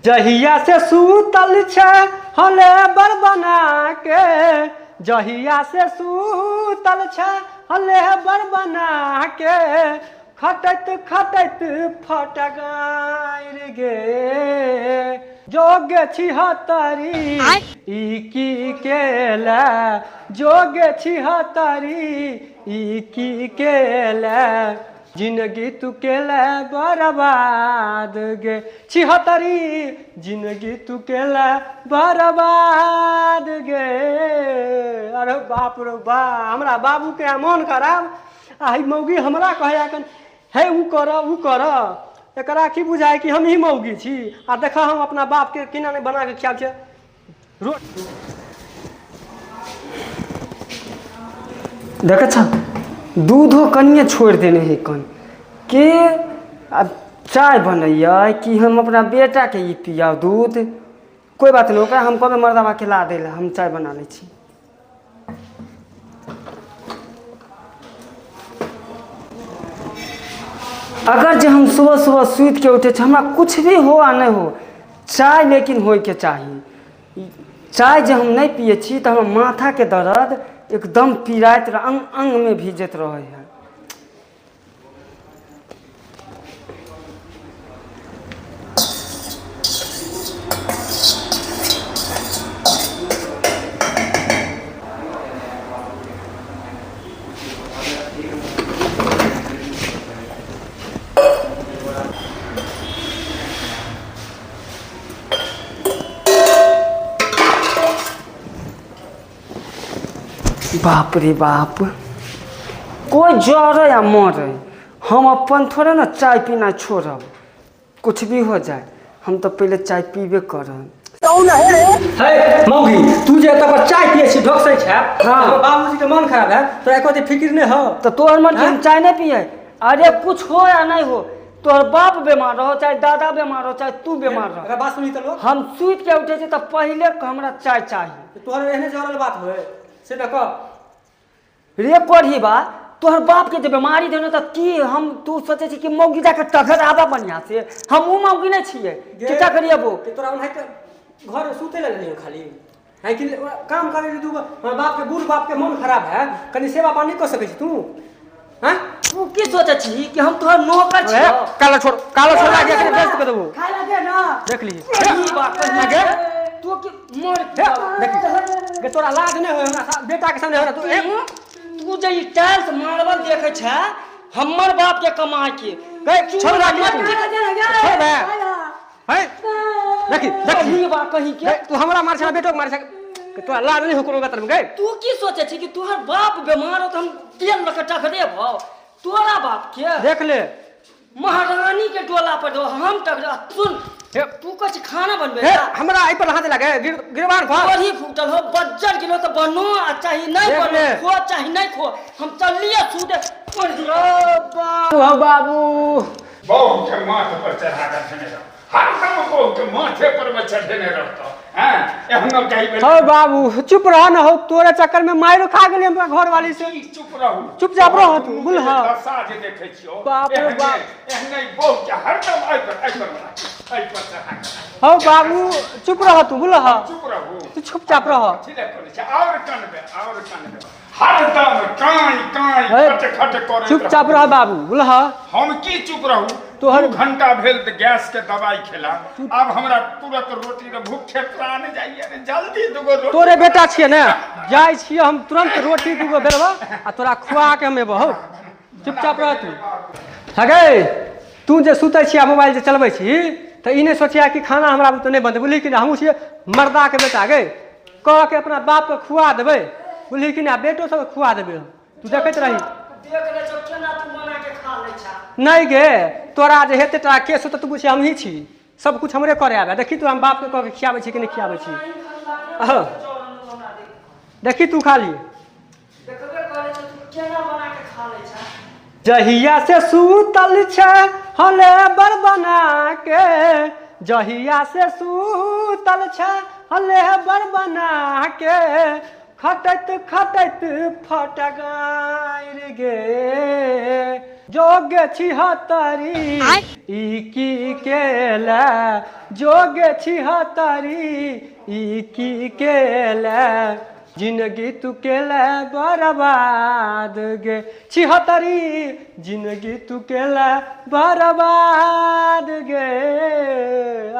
जहिया से सूतल छे हले बर बना के, जहिया से सूतल छे हले बर बना के, खटत खटत फट गायर गे, जोगे छिहत्तरी ई की केला, जोगे छिहत्तरी ई की केला, जिंदगी तू केला बर्बाद गे, छिहत्तरी जिंदगी तू केला बर्बाद गे। अरे बाप रे बा, हमरा बाबू के मन खराब, आ मौगी हमरा कहे कन हे ऊ कर, एकरा की बुझाए कि हम ही मौगी छी, आ देखा हम अपना बाप के किना नहीं बना के खियाब छे देख छ दूधो कनिए छोड़ देने है कन के, अब चाय बनैया कि हम अपना बेटा के ही पिया दूध, कोई बात नहीं ओकरा हम कब मर्दावा खिला दे, हम चाय बना ले छी। अगर जो हम सुबह सुबह सुत के उठे हमरा कुछ भी हो आ नहीं हो, चाय लेकिन हो के चाहिए। चाय जो हम नहीं पिए छी तो हम माथा के दर्द एकदम पीड़ाइत अंग अंग में भीजत रहे है। बाप रे बाप, कोई जरे या मरे, हम अपन थोड़े ना चाय पीना छोड़ब, कुछ भी हो जाए हम तो पहले चाय पीबे करब। है मौगी तू जे तब चाय पिए छी ढोकसे छै, हाँ बाबूजी के मन खराब है तो एको फिक्र नहीं हो तो तोहर मन हम चाय नहीं पिए। अरे कुछ हो या नहीं हो, तोहर बाप बीमार रहो चाहे दादा बीमार हो चाहे तू बीमार रहो, अगर बात सुनी तो हम सुत के उठे तो पहले हमरा चाय चाहिए। तोहर एहने जरल बात होए से न कह रे पढ़ी बा, तोहर बाप के जो बीमारी देने तो की हम तू सोचे छी कि मौगी जाके टघर आबा बढ़िया से, हम ऊ मौगी नहीं छिए क्या करिए वो तोरा उन्हें घर सुते ले नहीं खाली है कि काम करे दू बाप के बूढ़ बाप के मन खराब है, कनी सेवा पानी कर सके छी तू हैं? तू की सोचे छी कि हम तोहर नौकर छी? काला छोड़ आगे के बेइज्जत कर देबो, खा लगे ना देख ली ई बात लगे तू की मोर देख के तोरा लाज नहीं होय हमरा बेटा के सामने हो तू जे ई टाइल्स मार्बल देखे छ हमर बाप के कमाई के गए छोड़ दे छोड़ दे है देख ई बात कहीं के तू हमरा मार छ बेटो के मार छ, तोरा लाज नहीं हो कोनो गतर में गए। तू की सोचे छी कि तोहर बाप बीमार हो तो हम तेल लके टक देबो? तोरा बाप के देख ले महारानी के डोला पर दो हम टक सुन तू कुछ खाना बनबे हमरा आई पर हाथ लगे गिरबान खा वही फूटल हो बज्जर गिलो तो बनो आ चाहे नहीं बनो, खो चाहे नहीं खो, हम चलिए सूदे पड़ दियो। बाबू बहू के माथे पर चढ़ा देने रहो, हर काम बहू के माथे पर में चढ़ने रहता हैं, एहनो कहि हो बाबू चुप रह न हो, तोरे चक्कर में मारो खा गेली हमरा घर वाली से। चुप रहू, चुपचाप रह तू बोल। हां दशा जे देखे छियो बाप रे बाप, एहने बहू के हरदम आई पर चढ़ा। हो बाबू चुप रह तू बोल। हां चुप रहू, तू चुपचाप रह। और कानबे हरदम काई खट करे चुपचाप रह बाबू बोल। हां हम की चुप रहू, तोहर 2 घंटा भेल त गैस के दवाई खेला, अब हमरा तुरंत रोटी रे भूख ठेकरा नहीं जाइए रे, जल्दी दुगो रोटी। तोरे बेटा छिए ने, जाय छिए हम तुरंत रोटी दुगो बेलबा आ तोरा खुआ के हम एबो। हो चुपचाप रह तू। हगे तू जे सुतै छिया मोबाइल जे चलबै छी त ई नहीं सोचिया कि खाना हमरा तो नहीं बनते, बोली कि हमहू छिए मर्दा के बेटा गे, कह के अपना बाप के खुआ देबे, बोली कि ना बेटो सब खुआ देबे। तू देखैत रही देख ले जो केना तू बना के खा ले छा। नहीं गे तोरा जे हेते ता केस त तू बुझे हम ही छी, सब कुछ हमरे करे आबे। देखी तू हम बाप के कह के खियाबै छी कि नहीं खियाबै छी, देखी तू खाली देखबे करे छ तू केना बना के खा ले छा। जहिया से सूतल छे हले बर बना के, जहिया से सूतल छे हले बर बना के, खटत खटत फट गायर गे, जोगे छिहत्तरी ई की केला जोगे छिहत्तरी ई की केला जिंदगी तू केला बर्बाद गे छिहत्तरी जिंदगी तू केला बर्बाद गे।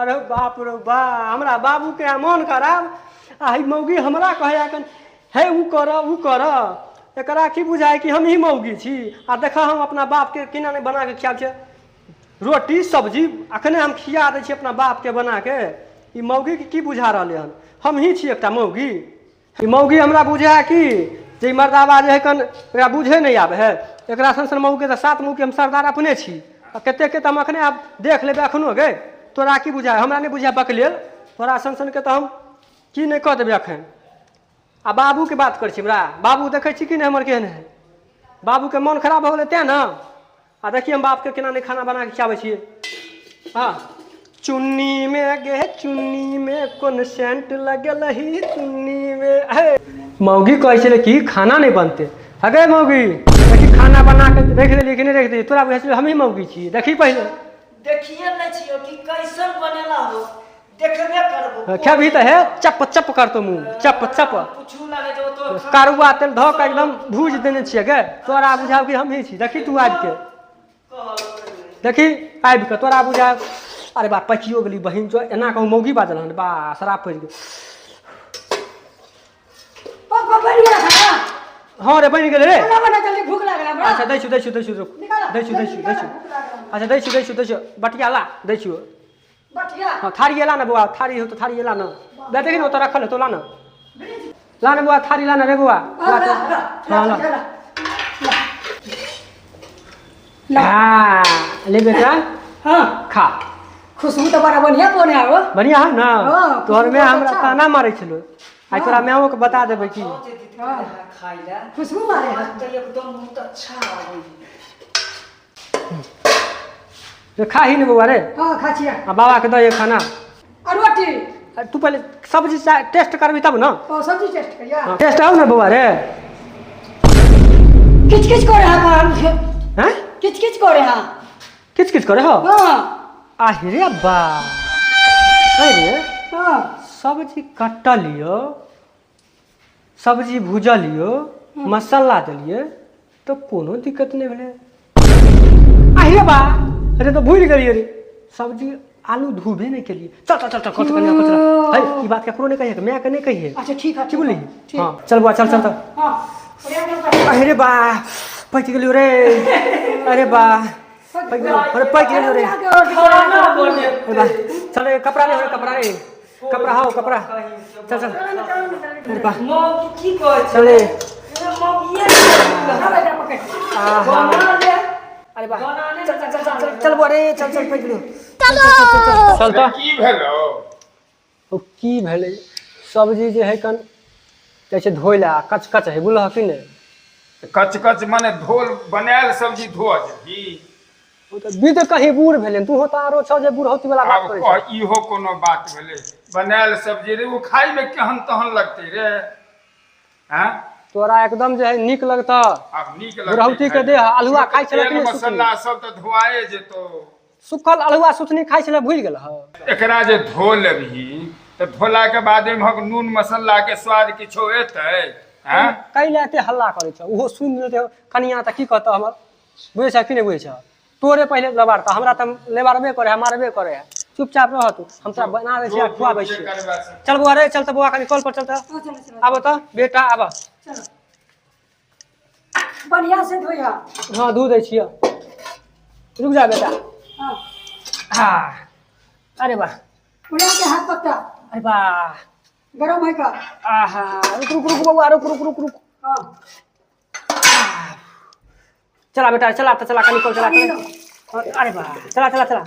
अरे बाप रे बा हमरा बाबू के मन खराब आ मौगी हमरा कहे कन हे ऊ कर एकरा की बुझाय कि हम ही मौगी छी आ देखा हम अपना बाप के केना नहीं बना के खियाब छे रोटी सब्जी अखने हम खिया दै छी अपना बाप के बना के ई मौगी के की बुझा रहले हन हम ही छी एकटा मौगी ई मौगी हमरा बुझाय कि जे मर्दावा जे है कन एकरा बुझे नहीं आवे है एकरा सन मौगी के सात मुँह के हम सरदार अपने छी आ कते के हम अखने आब देख लेबे अखनो गे तोरा की बुझाय हमरा नहीं बुझाय बकलेल तोरा सन के तो हम की नहीं कह देबे अखन आ बाबू के बात कर छी हमरा बाबू देखे छी कि नहीं हमर केहन है बाबू के मन खराब हो गेलै तें ना आ देखिए हम बाप के केना नहीं खाना बना के खियाबै छियै हाँ चुन्नी में गे चुन्नी में कौन सेंट लगल ही चुन्नी में है मौगी कहे छलै कि खाना नहीं बनते अगे मौगी देखी खाना बना के रख देलियै कि नहीं रख देलियै तोरा बुझै छलै हम ही मौगी छी देखी पहले देखिए नहीं छियो कि कैसन बनेला हो देखबे करबो खेबही तो है चप चप करतो मुंह चप चप कुछु लागे जो तो कारुआ तेल धो के एकदम भूज देने छियै गे तोरा बुझाव कि हम ही छी देखी तू आबि के देखी आबि के तोरा बुझाव अरे बा पचियो गेली बहिन जो एना कहूँ मौगी बाजल हन बा शराब पड़ि गेल पापा बढ़िया है हाँ रे बनि गेल रे खाना बना जल्दी भूख लागला बड़ा अच्छा दै छु अच्छा दै छु बटिया ला दै छु बटिया हाँ थारी एला ना बुआ थारी हो तो थारी एला ना दे देखी ना तो रखल है तो ला ना बुआ थारी ला ना रे बुआ हाँ ला ले बेटा हां खा खुशबू तो बड़ा बढ़िया कोने हो बढ़िया है ना हाँ, तोहर में खुशबू हमरा अच्छा। ताना मारे छलो आई तोरा मैं के बता देबै कि खाइला खुशबू मारे है तो एकदम बहुत अच्छा आवे खा ही नहीं बुआ रे हां खा छिया आ बाबा के दे खाना और रोटी तू पहले सब्जी टेस्ट करबी तब ना और सब्जी टेस्ट करिया हाँ, टेस्ट आओ ना बुआ रे किच किच करे हां हैं किच किच करे हां किच किच करे हो हां रे बा अरे हां सब्जी काट लियो सब्जी भूजा लियो मसाला दिलिए तो कोनो दिक्कत नहीं भेले रे बा अरे तो भूल गई रे सब्जी आलू धोबे नहीं के लिए चल चल चल चल कच कन्या कच है ई बात केकरो नहीं कहिए मैं के नहीं कहिए अच्छा ठीक है की बोली हां चल बुआ चल चल हां अरे बा पच गेलियो रे अरे बा अरे पच गेलियो रे खाना बने अरे बा चल रे कपड़ा ले कपड़ा हाओ कपड़ा चल चल अरे बा मौगी की कहै छै चल रे मौगिए बेटा पकड़ बना ले अरे बा बनाने चल चल चल चल चल बुआ रे चल चल पच गेलियो चल तो की भेलो ओ की भेलै सब्जी जे है कन जैसे धोइला कच कच है बुझल कि नहीं कच कच माने धोल बनायल सब्जी धो जेही ओ तो विध कहीं बूढ़ भेलै तू हो तारो छ जे बूढ़ौती वाला बात आब करे कह इहो कोनो बात भेलै बनायल सब्जी रे वो खाई में केहन तहन लगतै रे हैं तोरा एकदम जे है नीक लगता आब नीक लगतै बुढ़ौती के देह अलुआ खाइ छलै कि तेल नहीं मसाला सब तो धोआए जेतो सुखल अलुआ सुथनी खाइ छलै भूल गेल ह एकरा जे धो लेबही तो धोला के बाद में नून मसाला के स्वाद किछो एतै हैं कैले एते हल्ला करे छ ओहो सुन लेते कनिया त की कहत हमर बुझै छ कि नहीं बुझै छ तोरे पहले लबाड़ता हमरा त लेबारबे करे मारबे करे चुपचाप रह तू हम तोरा बना दे छी खुआबै छी चल बुआ रे चल त बुआ कनी कॉल पर चल त आबो त बेटा आबो चलो बढ़िया से धोया हां दूध दै छियै रुक जा बेटा हां हां अरे वाह उड़ा के हाथ पकड़ा अरे वाह गरम है का आहा रुक रुक रुक बउआ रुक हां चला बेटा चला तो चला कनी कॉल चला अरे वाह चला चला चला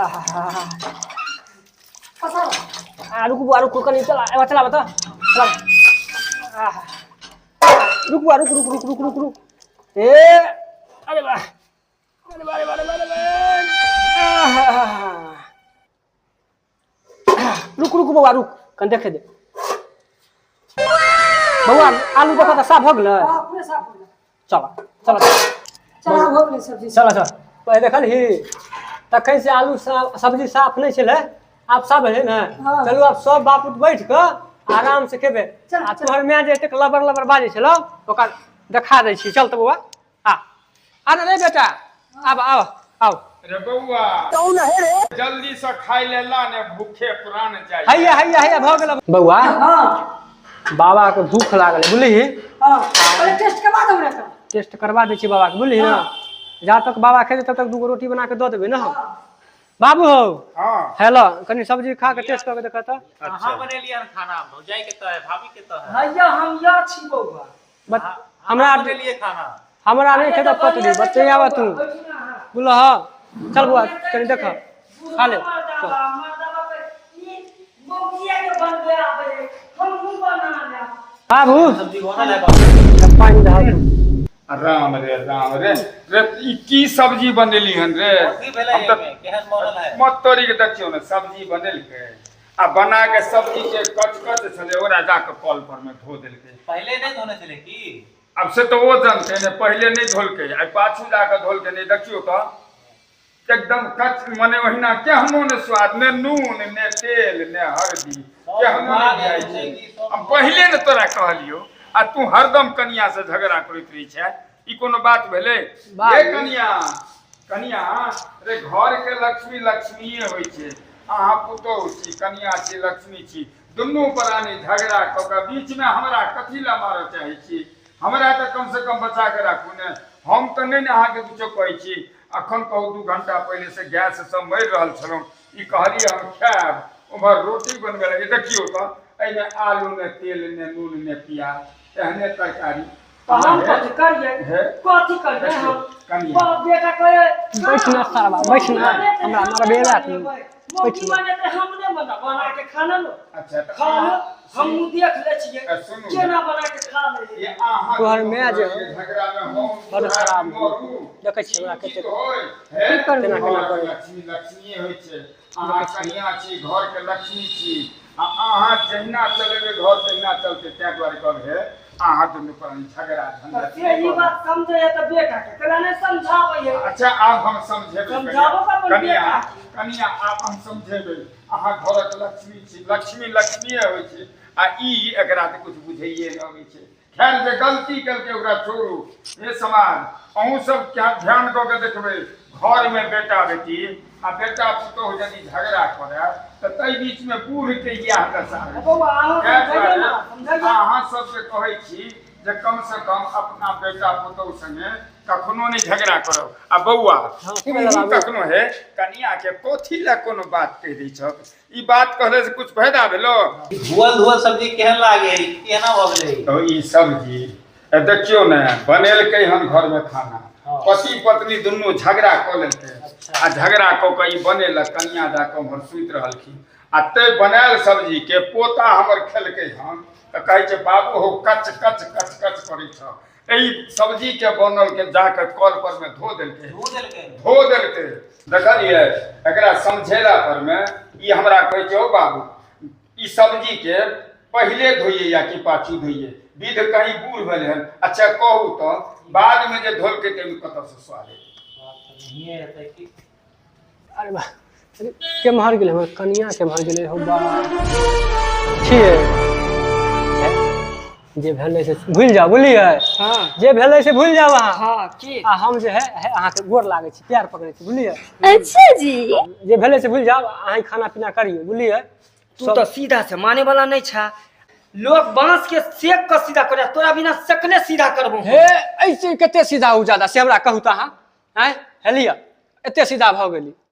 आहा पसारा रुक बुआ रुक कनी चला एवा चला बता चला आहा रुक बुआ रुक ए अरे वाह रुक बउआ रुक कन देखे दे बउआ आलू देखा त साफ हो गेलै हां पूरा साफ हो गया चला चला चला हो गेलै सब्जी चल चल पहले देखल ही तखन से आलू सब्जी साफ नहीं छलै आब साफ भेलै ने हाँ। चलू आब सब बाप उठ बैठ कऽ आराम से खेबै चल, आ तोहर माय जे एतेक लबर लबर बाजै छलौ ओकर देखा दै छी चल तऽ बौआ आ रे बेटा आब आब आउ रे बउआ जल्दी से खाई ले ला ने भूखे प्राण जाई हैया हैया हैया भऽ गेल बौआ हाँ बाबा के भूख लागल बुझलिही हाँ पहले टेस्ट करवा दो रे टेस्ट करवा दै छी बाबा के बुझलिही ना जा तक बाबा खेतै तब तक दूगो रोटी बना के दऽ देबै ना बाबू हौ हां हेलो कनी सब्जी खा के टेस्ट करके देखा त कहाँ बनेलिए खाना भौजाई के तो है भाभी के तो है भैया हम या छी बउआ हमरा बनेलिए खाना हमरा नहीं खेता पतली बच्चे आवा तू बोल हाँ चल बुआ कनी देख खा ले बाबू सब्जी बनल है बाबू पानी दे राम रे रे ई की सब्जी बनेली हन रे की भेलै हम तऽ एमे केहन बनल है मत तोरी के देखियो ने सब्जी बनेलकै आ बना के सब्जी के कच कच छले ओरा जाके कल पर में धो देलकै पहले नहीं धोने चले की अब से तो वो जानते ने पहले नहीं धोलकै आई पाछू जाके धोलकै नहीं देखियो तो एकदम कच मने वहिना केहनो ने स्वाद ने नून ने तेल ने हल्दी केहनो ने जाय छै हम पहले ने तोरा कहलियो आ तू हरदम कनिया से झगड़ा करैत रही छै ई कोनो बात भेलै ए कनिया कनिया रे घर के लक्ष्मी लक्ष्मीए होय छै अहाँ पुतौह छी कनिया छी लक्ष्मी छी दुनू प्राणी झगड़ा क के बीच में हमरा कथी ला मारऽ चाहै छी हमरा तऽ कम से कम बचा के राखू ने हम तऽ नहीं ने अहाँ के किछो कहै छी अखन कहू 2 घंटा पहले से गैस सब मरि रहल छलौ ई कहलिए हम खाएब उमहर रोटी बनबे लगे देखियो तो एमे आलू ने तेल ने नून ने प्याज एहने तरकारी हम कथी करिए कथी करिए हम कनिया बाप बेटा कहे बैठ ना सारा बैठ ना हमरा मार बेला तू बैठ माने ते हम ने बना के खाना लो अच्छा खा लो हम देख ले छिए सुनू केना बना के खा ले ये आहा तोहर माय जे झगड़ा में हम बड़ खराब मरू देखै छी हमरा कते की केना केना करै लक्ष्मी लक्ष्मी होय छै अहाँ कनिया छी घर के लक्ष्मी छी आ अहाँ जहिना चलेबे घर तहिना चलते तै द्वारे कहबे अहाँ दुनू प्राणी झगड़ा झंझट से ई बात समझे है त बेटा के केना ने समझाबै है अच्छा आप हम समझेबे समझाबो का अपन कनिया बेटा कनिया आप हम समझेबे अहाँ घरक लक्ष्मी छी लक्ष्मी लक्ष्मीए होय छै आ ई एकरा त कुछ बुझैये न होय छै खैर जे गलती करके ओकरा छोड़ू ये समाज अहूँ सब क्या ध्यान क के देखबै घर में बेटा बेटी आ बेटा पुतौह यदि झगड़ा करे त तै बीच में बूढ़ के इएह दशा है बाबा अहाँ समझाइए ना समझाइए अहाँ सबके कहै छी जे कम से कम अपना बेटा पुतौह संगे कखनो नहीं झगड़ा करो आ बउआ की भेलै बाबू? कखनो है कनिया के कोथी ला कोनो बात कह दै छ ई बात कहले से कुछ फायदा भेलो धुअल धुअल सब्जी केहन लागे है केना भ गेलै तो ई सब्जी देखियो ने बनेलकै हम घर में खाना पति पत्नी दुनू झगड़ा क लेलकै आ झगड़ा क के ई बनेलक कनिया जाके हमर सुति रहलखिन आ ते बनायल सब्जी के पोता हमर खेलकै हम त कहै छै बाबू हो कच कच कच कच करै छ एई सब्जी के बनल के जाके कल पर में धो देलकै देखलिए एकरा समझेला पर में ई हमरा कहै छै ओ बाबू ई सब्जी के पहले धोइए या कि पाछू धोइए विध कहीं बूढ़ भेल हन अच्छा कहू तो बाद में जे धोलकै ते कत से स्वाद है अरे बा के मर गेलै हमर कनिया के मर गेलै हो बा छिए जे भेलै से भूल जाओ बोलिए हां जे भेलै से भूल जाओ अहाँ हां की आ हम जे है अहाँ के गोर लागै छी प्यार पकड़ै छी बुझलिए अच्छा जी जे भेलै से भूल जाओ अहाँ खाना पीना करिए बुझलिए तू तो सीधा से माने वाला नहीं छा लोग बांस के सेक का सीधा करे तोरा बिना सकले सीधा करबो हे ऐसे कते सीधा हो ज्यादा से हमरा कहू त अहाँ हैं हेलिया एते सीधा भ गेली